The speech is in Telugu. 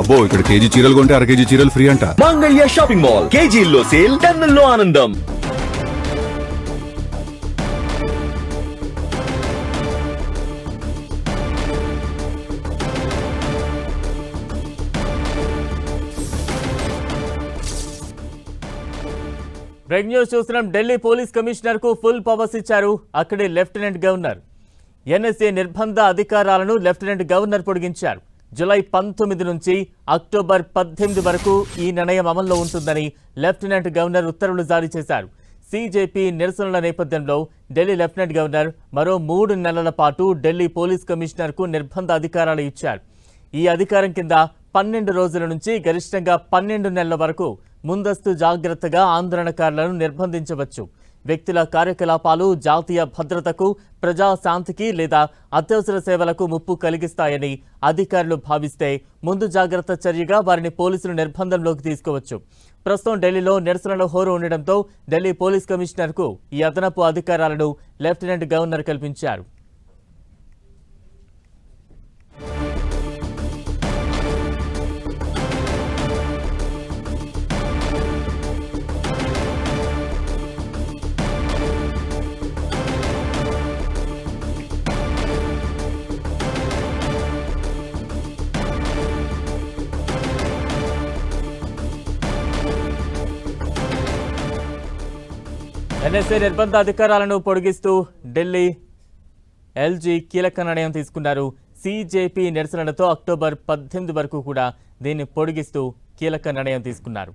అబ్బో ఇక్కడ కేజీ చీరలు కొంటే అర కేజీ చీరలు ఫ్రీ అంట. మంగళ్య షాపింగ్ మాల్, కేజీల్లో సేల్, టన్నుల్లో ఆనందం. బ్రేక్ న్యూస్ చూస్తున్నాం. ఢిల్లీ పోలీస్ కమిషనర్ కు ఫుల్ పవర్స్ ఇచ్చారు అక్కడి లెఫ్టినెంట్ గవర్నర్. ఎన్ఎస్ఏ నిర్బంధ అధికారాలను లెఫ్టినెంట్ గవర్నర్ పొడిగించారు. జూలై 19 నుంచి అక్టోబర్ 18 వరకు ఈ నిర్ణయం అమల్లో ఉంటుందని లెఫ్టినెంట్ గవర్నర్ ఉత్తర్వులు జారీ చేశారు. సీజేపీ నిరసనల నేపథ్యంలో ఢిల్లీ లెఫ్టినెంట్ గవర్నర్ మరో 3 నెలల పాటు ఢిల్లీ పోలీస్ కమిషనర్ కు నిర్బంధ అధికారాలు ఇచ్చారు. ఈ అధికారం కింద 12 రోజుల నుంచి గరిష్టంగా 12 నెలల వరకు ముందస్తు జాగ్రత్తగా ఆందోళనకారులను నిర్బంధించవచ్చు. వ్యక్తుల కార్యకలాపాలు జాతీయ భద్రతకు, ప్రజాశాంతికి లేదా అత్యవసర సేవలకు ముప్పు కలిగిస్తాయని అధికారులు భావిస్తే ముందు జాగ్రత్త చర్యగా వారిని పోలీసులు నిర్బంధంలోకి తీసుకోవచ్చు. ప్రస్తుతం ఢిల్లీలో నిరసనల హోరు ఉండడంతో ఢిల్లీ పోలీస్ కమిషనర్కు ఈ అదనపు అధికారాలను లెఫ్టినెంట్ గవర్నర్ కల్పించారు. ఎన్ఎస్ఏ నిర్బంధ అధికారాలను పొడిగిస్తూ ఢిల్లీ ఎల్జీ కీలక నిర్ణయం తీసుకున్నారు. సీజేపీ నిరసనలతో అక్టోబర్ 18 వరకు కూడా దీన్ని పొడిగిస్తూ కీలక నిర్ణయం తీసుకున్నారు.